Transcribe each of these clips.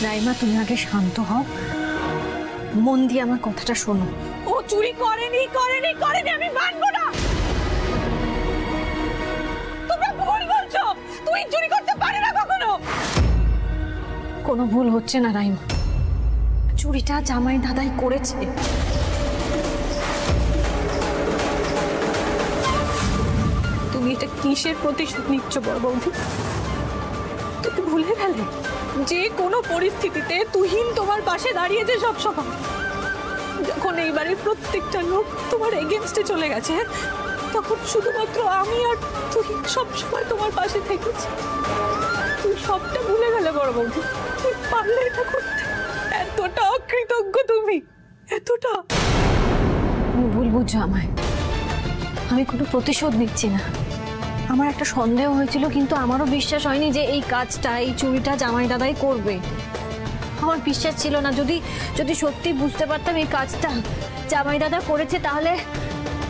রাইমা, তুমি আগে শান্ত হও, মন দিয়ে আমার কথাটা শোনো। ও চুরি করেনি করেনি করেনি, আমি মানবো না। তোমরা ভুল বলছো, তুই চুরি করতে পারে না কখনো। কোনো ভুল হচ্ছে না রাইমা, চুরিটা জামাই দাদাই করেছে। তুমি এটা কিসের প্রতিশোধ নিচ্ছ বড় বৌদি? তুমি ভুলে গেলে যে কোনো পরিস্থিতিতে তুহিন তোমার পাশে দাঁড়িয়েছে সব সময়। যখন এইবারে প্রত্যেকটা লোক তোমার এগেইনস্টে চলে গেছে, তখন শুধুমাত্র আমি আর তুহিন সব সময় তোমার পাশে থেকেছি। তুই সবটা ভুলে গেলে বড় বৌদি, তুই পারলে এটা করতে। এতটা অকৃতজ্ঞ তুমি, এতটা। তুমি ভুল বুঝছো আমায়, আমি কোনো প্রতিশোধ নিচ্ছি না। আমার একটা সন্দেহ হয়েছিল, কিন্তু আমারও বিশ্বাস হয়নি যে এই কাজটা, এই চুরিটা জামাই দাদাই করবে। আমার বিশ্বাস ছিল না। যদি যদি সত্যি বুঝতে পারতাম এই কাজটা জামাই দাদা করেছে, তাহলে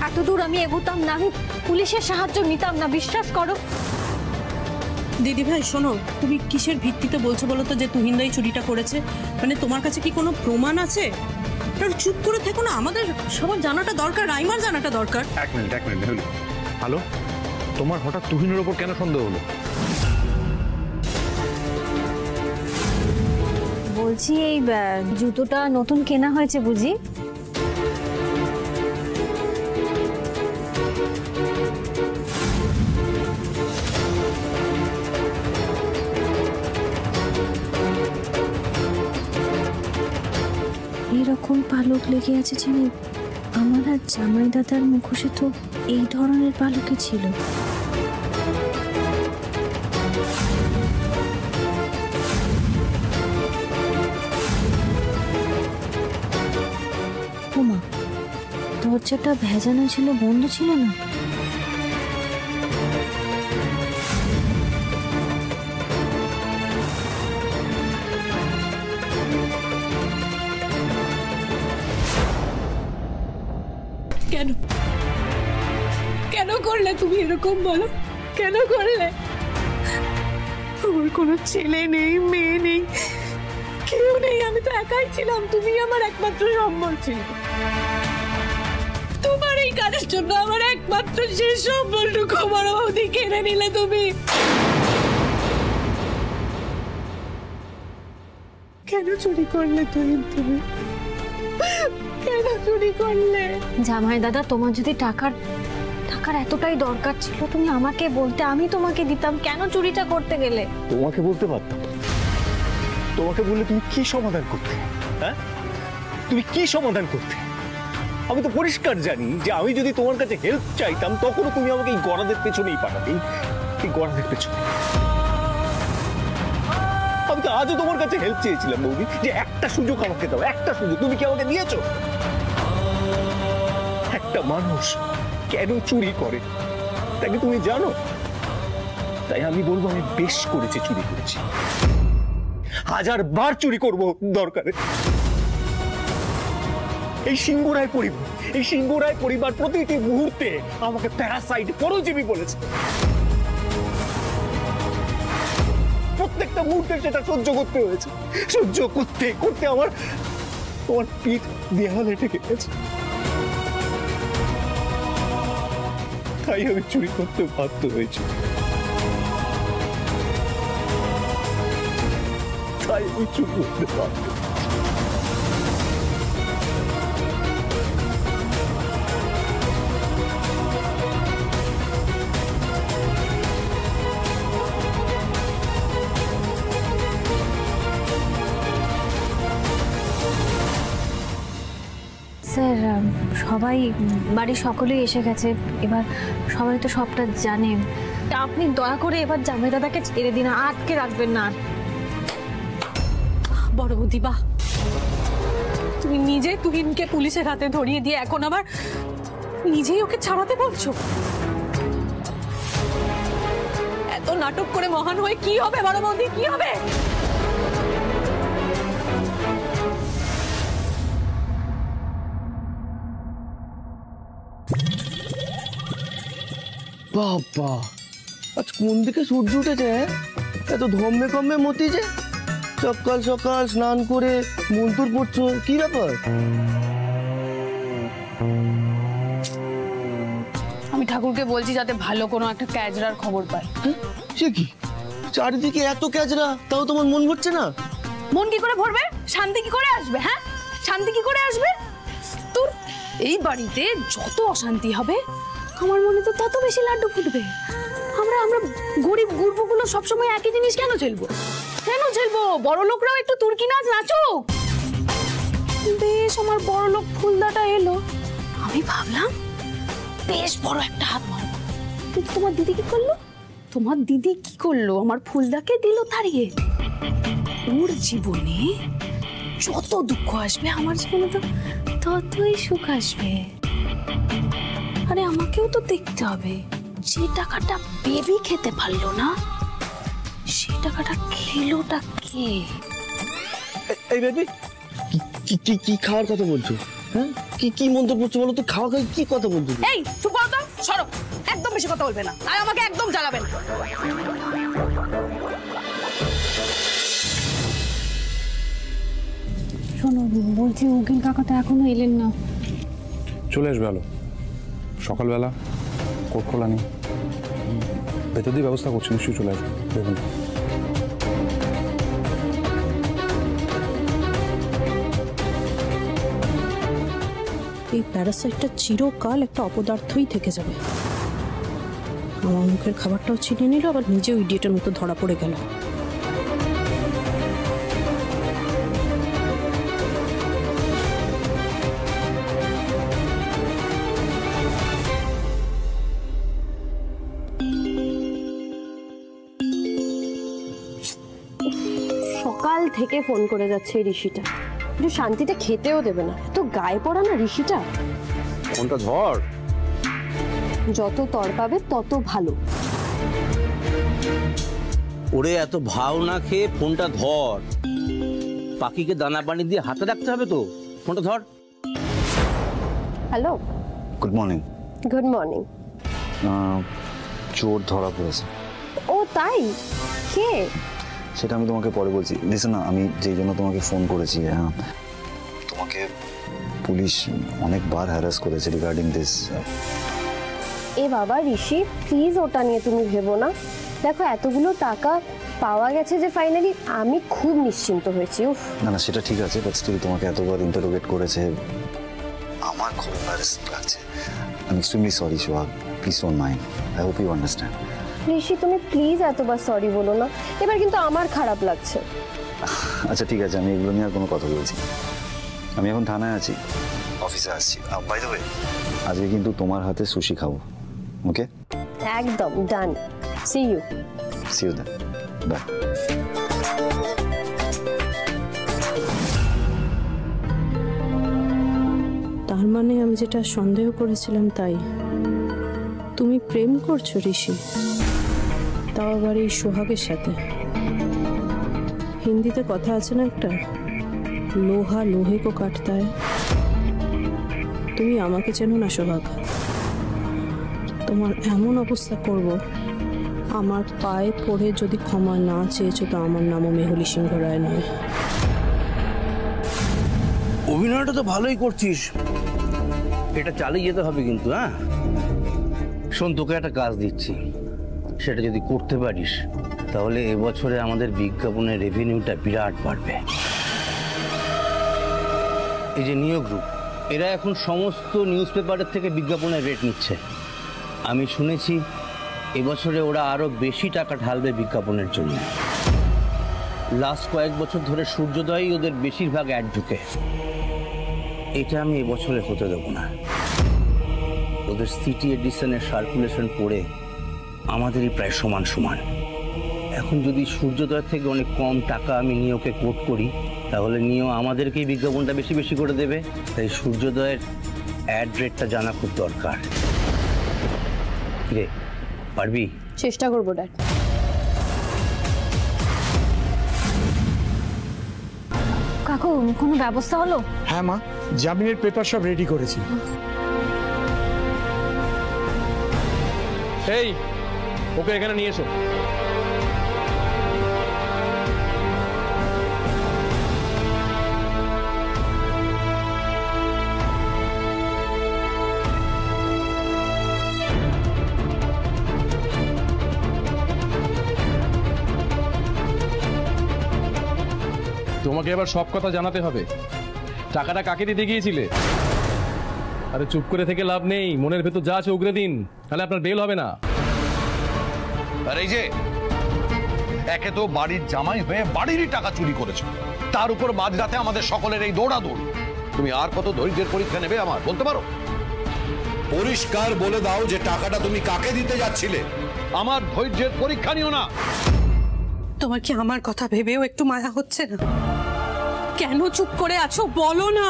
এত দূর আমি এগোতাম না, আমি পুলিশের সাহায্য নিতাম না, বিশ্বাস করো। দিদি ভাই শোনো, তুমি কিসের ভিত্তিতে বলছো বলো তো যে তুহিনদাই চুরিটা করেছে? মানে তোমার কাছে কি কোনো প্রমাণ আছে? চুপ করে থেকো না, আমাদের সবার জানাটা দরকার, রাইমার জানাটা দরকার। এক মিনিট হ্যালো, তোমার হঠাৎ তুহিনের ওপর কেন সন্দেহ হলো? বলছি এই জুতোটা নতুন কেনা হয়েছে বুঝি? এরকম পালক লেগে আছে জানি, আমার আর জামাই দাদার মুখোশে তো এই ধরনের পালকই ছিল। ওমা, দরজাটা ভেজানো ছিল, বন্ধ ছিল না। কেন কেন করলে তুমি এরকম, বলো কেন করলে? আমার কোনো ছেলে নেই, মেয়ে নেই, কেউ নেই, আমি তো একাই ছিলাম। তুমি আমার একমাত্র সম্বল ছিল। তোমার এই কাজের জন্য আমার একমাত্র শেষ সম্বলটুকু বড় বৌদি কেড়ে নিলে তুমি। কেন চুরি করলে তুমি? কেন চুরি করলে? জামাই দাদা, তোমার যদি টাকার এতটাই দরকার ছিল, তুমি আমাকে বলতে, আমি তোমাকে দিতাম। কেন চুরিটা করতে গেলে? তোমাকে বলতে পারতাম, তোমাকে বললে তুমি কি সমাধান করতে? হ্যাঁ, তুমি কি সমাধান করতে? আমি তো পরিষ্কার জানি যে আমি যদি তোমার কাছে হেল্প চাইতাম, তখনও তুমি আমাকে এই গড়াদের পেছনেই পাঠাতে, এই গড়াদের পেছনে। আমি তো আজও তোমার কাছে হেল্প চেয়েছিলাম বৌদি, যে একটা সুযোগ আমাকে দাও, একটা সুযোগ। তুমি কি আমাকে দিয়েছো? একটা মানুষ কেন চুরি করে তাকে তুমি জানো? তাই আমি বলবো, আমি বেশ করেছি, চুরি করেছি, 1000 বার চুরি করবো দরকারে। এই সিংহরায় পরিবার প্রতিটি মুহূর্তে আমাকে প্যারাসাইট, পরজীবী বলেছে। প্রত্যেকটা মুহূর্তে সেটা সহ্য করতে হয়েছে। সহ্য করতে করতে আমার পিঠ দেয়ালে ঠেকে গেছে। তাই আমি চুরি করতে বাধ্য হয়েছি। তাই আমি চুরি করতে বাধ্য। স্যার, সবাই, বাড়ির সকলেই এসে গেছে, এবার সবাই তো সবটা জানেন। আপনি দয়া করে এবার জামাই দাদাকে ছেড়ে দিন, আটকে রাখবেন না। বড় বৌদি, বাহ, তুমি নিজে তুহিনকে পুলিশের হাতে ধরিয়ে দিয়ে এখন আবার নিজেই ওকে ছাড়াতে বলছো। এত নাটক করে মহান হয়ে কি হবে বড় বৌদি, কি হবে? বাবা, আজ কোন দিকে সূর্য উঠেছে? এত ধম্মে কম্মে মতি যে সকাল সকাল স্নান করে মন্ত্র পড়ছো, কি ব্যাপার? আমি ঠাকুরকে বলছি যাতে ভালো কোনো একটা ক্যাজরার খবর পাই। সে কি, চারিদিকে এত ক্যাচরা, তাও তোমার মন ভরছে না? মন কি করে ভরবে? শান্তি কি করে আসবে? হ্যাঁ, শান্তি কি করে আসবে? তোর এই বাড়িতে যত অশান্তি হবে আমার মনে তো তত বেশি লাড্ডু ফুটবে। আমরা আমরা গরিব গুরবগুলো সবসময় একই জিনিস কেন ঝেলবো? কেন ঝেলবো? বড় লোকরাও একটু তুর্কি নাচ নাচুক। বেশ, আমার বড় লোক ফুলদাটা এলো, আমি ভাবলাম বেশ বড় একটা হাত মারবো। কিন্তু তোমার দিদি কি করলো? তোমার দিদি কি করলো? আমার ফুলদাকে দিল তাড়িয়ে। ওর জীবনে যত দুঃখ আসবে আমার জীবনে তো ততই সুখ আসবে। আরে আমাকেও তো দেখতে হবে, যে টাকাটা বেবি খেতে পারলো না সেই টাকাটা খেলোটা কে? এই বেবি, কি কি কি খাওয়ার কথা বলছো? হ্যাঁ, কি কি মন্ত্র পড়ছো বলো তো? খাওয়া খাই কি কথা বলছো? এই চুপ করো তো, সরো, একদম বেশি কথা বলবে না, আর আমাকে একদম জ্বালাবে না। শোনো, বলছি উকিল কাকাটা এখনো এলেন না। চলে আসবে আলো, সকালবেলা কোর্ট খোলা নেই, ভেতর দিয়ে ব্যবস্থা করছি, নিশ্চয়ই চলে আসবে। দেখুন এই প্যারাসাইটটা চিরকাল একটা অপদার্থই থেকে যাবে। আমার মুখের খাবারটাও ছিনিয়ে নিল, আবার নিজেও ইডিয়েটের মতো ধরা পড়ে গেল। সকাল থেকে ফোন করে যাচ্ছে এই ঋষিটা, একটু শান্তিতে খেতেও দেবে না। তো গায়ে পড়া না ঋষিটা। কোনটা ঝড়? যত তর পাবে তত ভালো। ওরে এত ভাও না খেয়ে ফোনটা ধর, পাখিকে দানা পানি দিয়ে হাতে রাখতে হবে তো। ফোনটা ধর। Hello, good morning. Good morning. চোর ধরা পড়েছে। ও তাই? কে? সেটা আমি তোমাকে পরে বলছি। লিসেন না, আমি যেই জন্য তোমাকে ফোন করেছি, তোমাকে পুলিশ অনেকবার হ্যারাস করেছে রিগার্ডিং দিস। এ বাবা ঋষি, প্লিজ ওটা নিয়ে তুমি ভেবো না। দেখো এতগুলো টাকা পাওয়া গেছে যে ফাইনালি, আমি খুব নিশ্চিন্ত হয়েছি। উফ, না না, সেটা ঠিক আছে, বাট স্টিল তোমাকে এতবার ইন্টারোগেট করেছে, আমার খুব এম্বারেসিং লাগছে। I am extremely sorry Sohag, please don't mind, I hope you understand. Rishi তুমি প্লিজ এতবার সরি বলো না, এবার কিন্তু আমার খারাপ লাগছে। আচ্ছা ঠিক আছে, আমি এগুলো নিয়ে আর কোনো কথা বলছি না। আমি এখন থানায় আছি, অফিসে আসছি। বাই দ্য ওয়ে, আজকে কিন্তু তোমার হাতে সুশি খাবো, ওকে? একদম done. See you. See you then, bye. তার মানে আমি যেটা সন্দেহ করেছিলাম তাই। তুমি প্রেম করছো ঋষি, তাও আবার এই সোহাগের সাথে। হিন্দিতে কথা আছে না একটা, লোহা লোহে কো কাটতা হ্যায়। তুমি আমাকে চেনো না সোহাগ, তোমার এমন অবস্থা করব, আমার পায়ে পড়ে যদি ক্ষমা না চেয়েছো তো আমার নামও মেহুলি সিংহ রায় নয়। অভিনয়টা তো ভালোই করছিস, এটা চালিয়ে যেতে হবে কিন্তু। হ্যাঁ শোন, তোকে একটা কাজ দিচ্ছি, সেটা যদি করতে পারিস তাহলে এবছরে আমাদের বিজ্ঞাপনের রেভিনিউটা বিরাট বাড়বে। এই যে নিয়োগ গ্রুপ, এরা এখন সমস্ত নিউজ পেপারের থেকে বিজ্ঞাপনের রেট নিচ্ছে। আমি শুনেছি এবছরে ওরা আরো বেশি টাকা ঢালবে বিজ্ঞাপনের জন্য। লাস্ট কয়েক বছর ধরে সূর্যোদয়ই ওদের বেশিরভাগ অ্যাড ঢুকে। এটা আমি এবছরে হতে দেবো না। ওদের সিটি এডিশনের সার্কুলেশন পড়ে আমাদেরই প্রায় সমান সমান। এখন যদি সূর্যোদয় থেকে অনেক কম টাকা আমি নিয়োকে কোট করি, তাহলে নিয়েও আমাদেরকেই বিজ্ঞাপনটা বেশি বেশি করে দেবে। তাই সূর্যোদয়ের অ্যাড রেটটা জানা খুব দরকার। রে পারবি? চেষ্টা করবো ড্যাড। কাকু, কোনো ব্যবস্থা হলো? হ্যাঁ মা, জামিনের পেপার সব রেডি করেছি। এই ওকে এখানে নিয়ে এসো। তোমাকে এবার সব কথা জানাতে হবে। টাকাটা কাকে দিতে গিয়েছিলে? আরে চুপ করে থেকে লাভ নেই, মনের ভেতর যা আছে উগরে দিন, তাহলে আপনার বেল হবে না। আর এই যে একে তো বাড়ির জামাই হয়ে বাড়িরই টাকা চুরি করেছো, তার উপর মাঝরাতে আমাদের সকলের এই দৌড়াদৌড়। তুমি আর কত ধৈর্যের পরীক্ষা নেবে আমার বলতে পারো? পরিষ্কার বলে দাও যে টাকাটা তুমি কাকে দিতে যাচ্ছিলে। আমার ধৈর্যের পরীক্ষা নিও না। তোমার কি আমার কথা ভেবেও একটু মায়া হচ্ছে না? কেন চুপ করে আছো বলো না।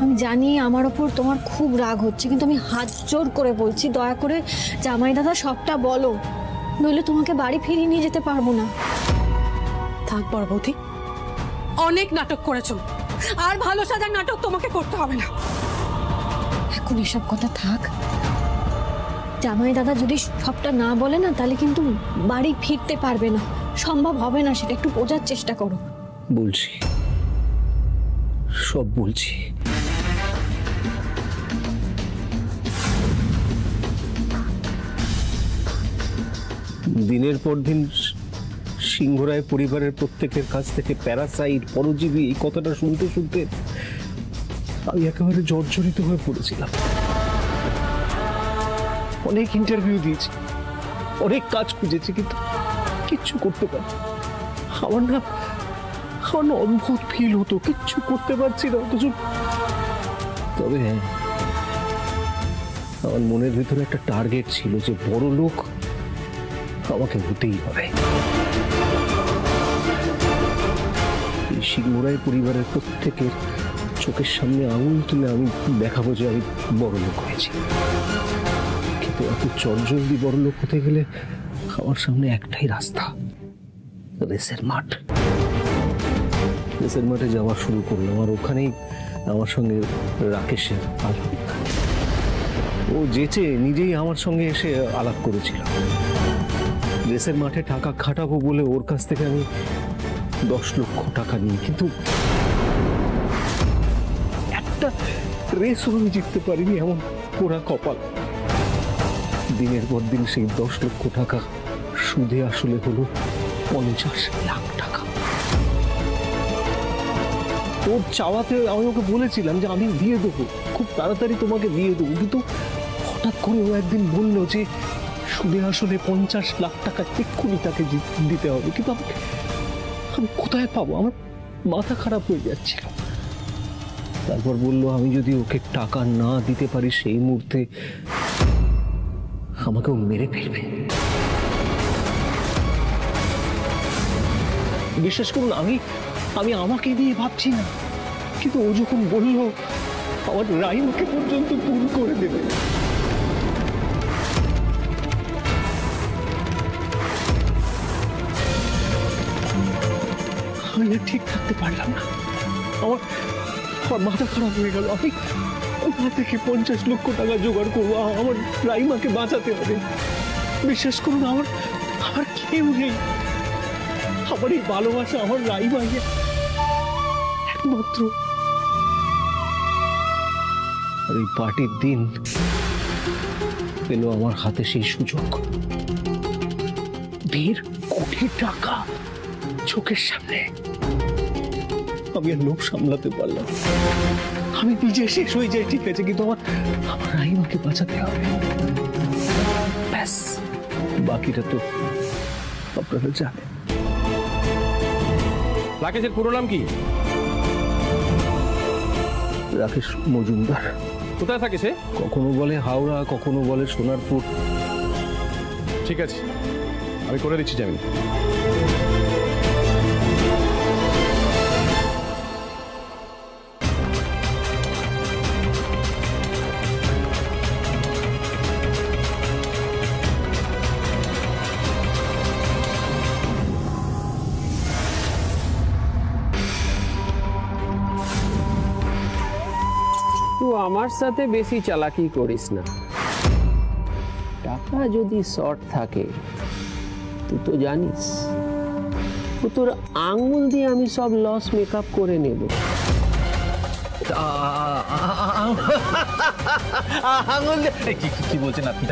আমি জানি আমার ওপর তোমার খুব রাগ হচ্ছে, কিন্তু আমি হাত জোর করে বলছি, দয়া করে জামাই দাদা সবটা বলো, নইলে তোমাকে বাড়ি ফিরিয়ে নিয়ে যেতে পারবো না। থাক বড় বৌদি, অনেক নাটক করেছো, আর ভালো সাজার নাটক তোমাকে করতে হবে না। এখন এসব কথা থাক। জামাই দাদা যদি সবটা না বলে না, তাহলে কিন্তু বাড়ি ফিরতে পারবে না, সম্ভব হবে না, সেটা একটু বোঝার চেষ্টা করো। বলছি, সব বলছি। দিনের পর দিন সিংহরায় পরিবারের প্রত্যেকের কাছ থেকে প্যারাসাইট, পরজীবী এই কথাটা শুনতে শুনতে আমি একেবারে জর্জরিত হয়ে পড়েছিলাম। অনেক ইন্টারভিউ দিয়েছি, অনেক কাজ খুঁজেছি, কিন্তু কিচ্ছু করতে পারি। আমার না অদ্ভুত ফিল হতো, কিচ্ছু করতে পারছি না। অথচ তবে হ্যাঁ, আমার মনের ভিতরে একটা টার্গেট ছিল যে বড় লোক আমাকে হতেই হবে। সিংহরায় পরিবারের প্রত্যেকের চোখের সামনে আঙুল তুলে আমি দেখাবো যে আমি বড় লোক হয়েছি। কিন্তু এত চটজলদি বড় লোক হতে গেলে আমার সামনে একটাই রাস্তা, রেসের মাঠ। রেসের মাঠে যাওয়া শুরু করলাম, আর ওখানেই আমার সঙ্গে রাকেশের আলাপ। ও যেচে নিজেই আমার সঙ্গে এসে আলাপ করেছিল। রেসের মাঠে টাকা খাটাবো বলে ওর কাছ থেকে আমি 10 লক্ষ টাকা নিই, কিন্তু একটা রেসও আমি জিততে পারিনি। এমন পোড়া কপাল। দিনের পর দিন সেই 10 লক্ষ টাকা সুদে আসলে হলো 50 লাখ টাকা। ওর চাওয়াতে আমি ওকে বলেছিলাম যে আমি দিয়ে দেবো, খুব তাড়াতাড়ি তোমাকে দিয়ে দেবো, কিন্তু হঠাৎ করে ও একদিন বললো যে সুদে আসলে 50 লাখ টাকা এক্ষুনি তাকে দিতে হবে। কিন্তু আমি কোথায় পাবো? আমার মাথা খারাপ হয়ে যাচ্ছিল। তারপর বললো আমি যদি ওকে টাকা না দিতে পারি সেই মুহূর্তে আমাকে ও মেরে ফেলবে। বিশ্বাস করুন, আমি আমাকে নিয়ে ভাবছি না, কিন্তু ও যখন বললো আমার রাইমাকে পর্যন্ত খুন করে দেবে, আমি ঠিক থাকতে পারলাম না। আমার মাথা খারাপ হয়ে গেল। আমি কোথা থেকে 50 লক্ষ টাকা জোগাড় করবো? আমার রাইমাকে বাঁচাতে হবে। বিশ্বাস করুন, আমার কেউ নেই। আমার এই ভালোবাসা, আমার রাইমাই একমাত্র। আর এই পার্টির দিন পেল আমার হাতে সেই সুযোগ। 1.5 কোটি টাকা চোখের সামনে। আমি আর লোভ সামলাতে পারলাম। আমি নিজে শেষ হয়ে যাই, ঠিক আছে, কিন্তু আমার রাইমাকে বাঁচাতে হবে। ব্যাস, বাকিটা তো আপনারা জানেন। রাকেশের পুরো নাম কি? রাকেশ মজুমদার। কোথায় থাকে সে? কখনো বলে হাওড়া, কখনো বলে সোনারপুর। ঠিক আছে, আমি করে দিচ্ছি জামিন। আমার সাথে বেশি চালাকি করিস না। টাকা যদি শর্ট থাকে তুই তো জানিস, তো তোর আঙুল দিয়ে আমি সব লস মেকআপ করে নেব। আঙুল কি বলছেন আপনি?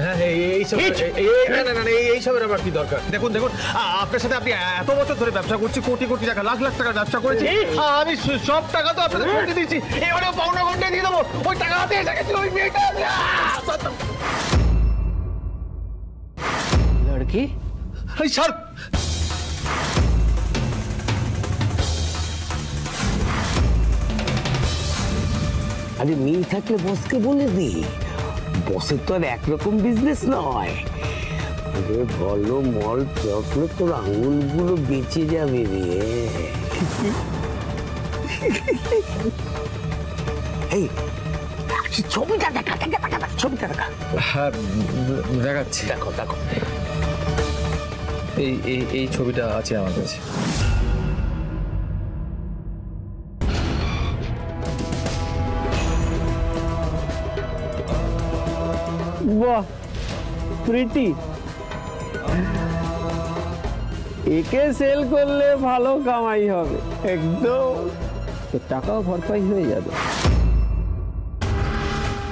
এইসবের আবার কি দরকার? দেখুন আপনার সাথে আপনি এত বছর ধরে ব্যবসা করছি, কোটি কোটি টাকা, লাখ লাখ টাকার ব্যবসা করেছি। আমি সব টাকা তো আপনাদের ফেরত দিচ্ছি, এবারেও পাওনা ঘন্টা দিয়ে দেবো। ওই টাকা হাতে এসে গেছিল ওই মেয়েটা। লড়কি স্যার, আরে মিল থাকলে বসকে বলে দি, বসের তো আর একরকম বিজনেস নয়। আরে ভালো মল চকলে তোর আঙুলগুলো বেঁচে যাবে রে। এই ছবিটা দেখা, ছবিটা দেখা। হ্যাঁ দেখাচ্ছি, দেখো দেখো, এই ছবিটা আছে আমার কাছে। বাহ প্রীতি, একে সেল করলে ভালো কামাই হবে, একদম তো টাকাও ভরপাই হয়ে যাবে।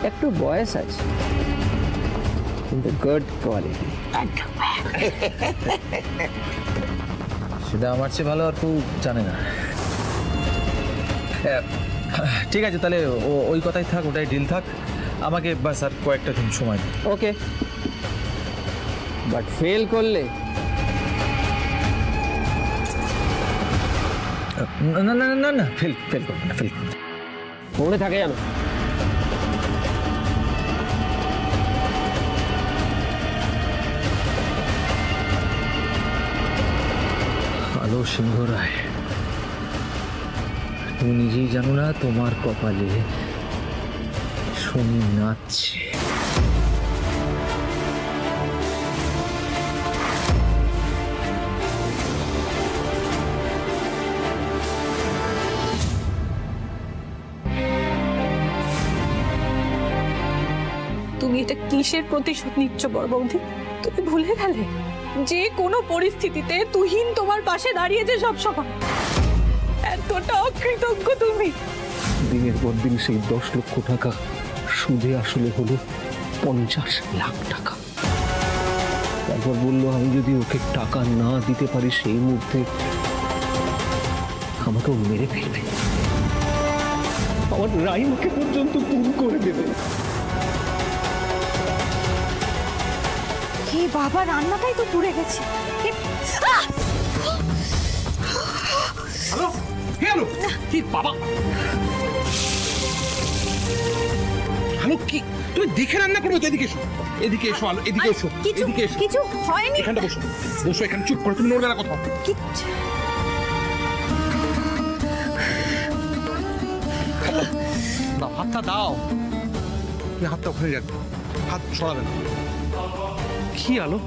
একটু বয়স আছে কিন্তু গুড কোয়ালিটি। সেটা আমার চেয়ে ভালো আর কেউ জানে না। ঠিক আছে, তাহলে ওই কথাই থাক, ওটাই ডিল থাক। আমাকে বাস আর কয়েকটা দিন সময় দিন। ওকে, বাট ফেল করলে না না না না, ফেল করবো না, ফেল করবো। মনে থাকে জানো। আলো সিংহ রায়, তুমি নিজেই জানো না তোমার কপালে শনি নাচছে। তুমি এটা কিসের প্রতিশোধ নিচ্ছ বড় বৌদি? তুমি ভুলে গেলে যে কোনো পরিস্থিতিতে তুহিন তোমার পাশে দাঁড়িয়েছে সব সময়। এতটা অকৃতজ্ঞ তুমি। দিনের পর দিন সেই 10 লক্ষ টাকা সুদে আসলে হলো 50 লাখ টাকা। তারপর বললো আমি যদি ওকে টাকা না দিতে পারি সেই মুহূর্তে আমাকেও মেরে ফেলবে, আমার রাইমাকে পর্যন্ত খুন করে দেবে। কি বাবা, রান্নাটাই তো পুড়ে গেছে। হ্যালো, হ্যালো, কি বাবা? হ্যালো, কি তুমি দেখে রান্না করো? এদিকে এসো, এদিকে এসো আলো, এদিকে এসো, এদিকে এসো। কিছু হয়নি। এখানটা বসো, বসো এখানে, চুপ করো, তুমি নড়বে না কোথাও। না, হাতটা দাও, তুমি হাতটা ওখানে রাখবে, হাত সরাবে না। কি আলো,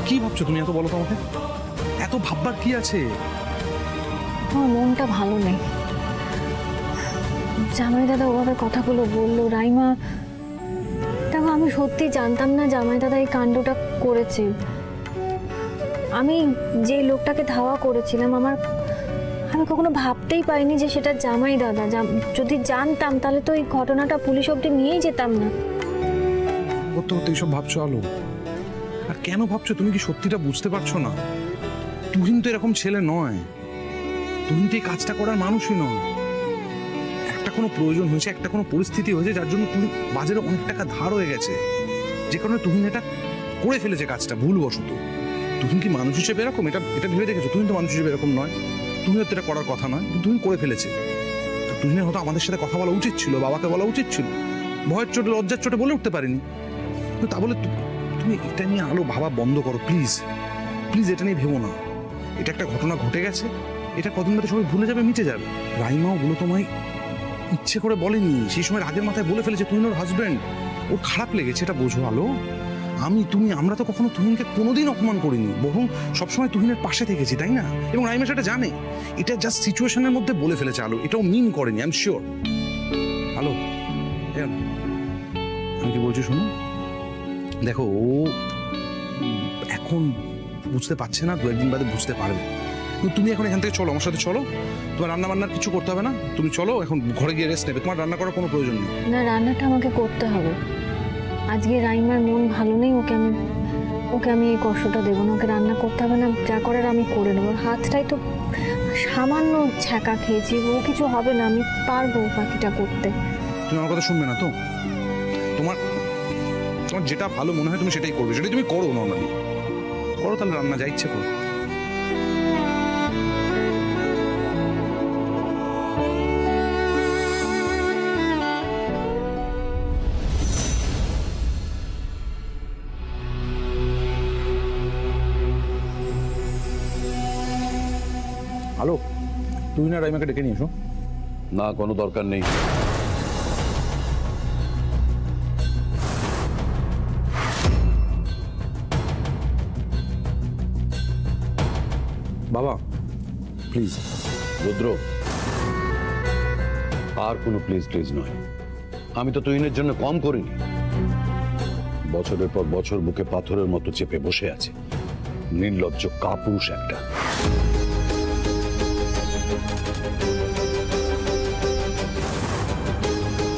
কি ভাবছো তুমি? এত বলো তো আমাকে, এত ভাববার কি আছে? আমার মনটা ভালো নেই। জামাই দাদা ওভাবে কথাগুলো বললো, রাইমা, দেখো আমি সত্যি জানতাম না জামাই দাদা এই কাণ্ডটা করেছে। আমি যে লোকটাকে ধাওয়া করেছিলাম, আমি কখনো ভাবতেই পারিনি যে সেটা জামাই দাদা। যদি জানতাম তাহলে তো এই ঘটনাটা পুলিশ অব্দি নিয়েই যেতাম না। করতে করতে এইসব ভাবছো আলো? আর কেন ভাবছো? তুমি কি সত্যিটা বুঝতে পারছো না? তুহিন তো এরকম ছেলে নয়, তুহিন তো এই কাজটা করার মানুষই নয়। একটা কোনো প্রয়োজন হয়েছে, একটা কোনো পরিস্থিতি হয়েছে যার জন্য তুহিন বাজারে অনেক টাকা ধার হয়ে গেছে, যে কারণে তুহিন এটা করে ফেলেছে কাজটা ভুলবশত। তুহিন কি মানুষ হিসেবে এরকম? এটা ভেবে দেখেছো? তুহিন তো মানুষ হিসেবে এরকম নয়, তুহিনের তো এটা করার কথা নয়, তুহিন করে ফেলেছে। তুহিনের হয়তো আমাদের সাথে কথা বলা উচিত ছিল, বাবাকে বলা উচিত ছিল, ভয়ের চোটে লজ্জার চোটে বলে উঠতে পারিনি। কিন্তু তা বলে তুমি এটা নিয়ে আলো ভাবা বন্ধ করো প্লিজ, প্লিজ। এটা নিয়ে ভেবো না, এটা একটা ঘটনা ঘটে গেছে, এটা কদিন বাদে সবাই ভুলে যাবে, মিটে যাবে। রাইমা ওগুলো তোমায় ইচ্ছে করে বলেনি, সেই সময় রাগের মাথায় বলে ফেলেছে। তুহিন ওর হাজব্যান্ড, ওর খারাপ লেগেছে, এটা বোঝো আলো। আমরা তো কখনো তুহিনকে কোনোদিন অপমান করিনি, বরং সবসময় তুহিনের পাশে থেকেছি, তাই না? এবং রাইমা সেটা জানে। এটা জাস্ট সিচুয়েশনের মধ্যে বলে ফেলেছে আলো, এটাও মিন করেনি, আই এম শিওর। আলো, আমি কি বলছি শোনো, দেখো ও এখন বুঝতে পারছে না, 2-1 দিন বাদে বুঝতে পারবে। তুমি এখন এখান থেকে চলো, আমার সাথে চলো। তোমার রান্না বান্নার কিছু করতে হবে না, তুমি চলো এখন ঘরে গিয়ে রেস্ট নেবে, তোমার রান্না করার কোনো প্রয়োজন নেই। না, রান্নাটা আমাকে করতে হবে। আজকে রাইমার মন ভালো নেই, ওকে আমি এই কষ্টটা দেবো না। ওকে রান্না করতে হবে না, যা করার আমি করে নেবো। হাতটাই তো সামান্য ছ্যাঁকা খেয়েছি, ও কিছু হবে না, আমি পারবো বাকিটা করতে। তুমি আমার কথা শুনবে না তো? তোমার যেটা ভালো মনে হয় তুমি সেটাই করবে, সেটাই তুমি করো। নর্মালি করো, তাহলে রান্না যা ইচ্ছে করো। হ্যালো, তুই না রাইমাকে ডেকে নিয়ে এসো। না, কোনো দরকার নেই। বাবা প্লিজ। রুদ্র, আর কোনো প্লিজ প্লিজ নয়। আমি তো তুহিনের জন্য কম করিনি। বছরের পর বছর বুকে পাথরের মতো চেপে বসে আছে, নির্লজ্জ কাপুরুষ একটা।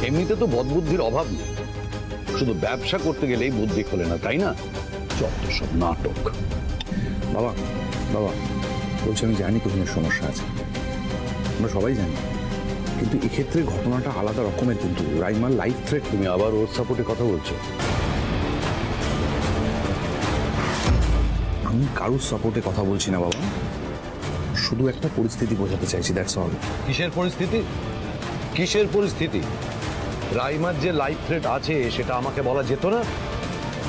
এমনিতে তো বদবুদ্ধির অভাব নেই, শুধু ব্যবসা করতে গেলেই বুদ্ধি খোলে না, তাই না? যত সব নাটক। বাবা বাবা বলছি, আমি জানি তুহিনের সমস্যা আছে, আমরা সবাই জানি, কিন্তু এক্ষেত্রে ঘটনাটা আলাদা রকমের। কিন্তু রাইমার লাইফ থ্রেট। তুমি আবার ওর সাপোর্টে কথা বলছো? আমি কারুর সাপোর্টে কথা বলছি না বাবা, শুধু একটা পরিস্থিতি বোঝাতে চাইছি, দ্যাটস অল। কিসের পরিস্থিতি? কিসের পরিস্থিতি? রাইমার যে লাইফ থ্রেট আছে সেটা আমাকে বলা যেত না?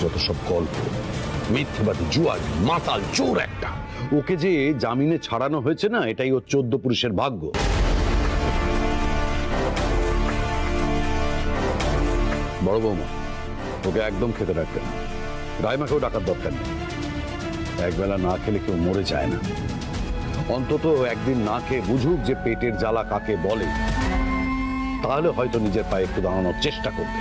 যত সব গল্প, মিথ্যেবাদী, জুয়ার মাতাল, চোর একটা। ওকে যে জামিনে ছাড়ানো হয়েছে না, এটাই ওর 14 পুরুষের ভাগ্য। বড় বৌমা, ওকে একদম খেতে রাখতেন, রাইমাকেও ডাকার দরকার নেই। একবেলা না খেলে কেউ মরে যায় না, অন্তত একদিন না খেয়ে বুঝুক যে পেটের জ্বালা কাকে বলে, তাহলে হয়তো নিজের পায়ে একটু দাঁড়ানোর চেষ্টা করবে।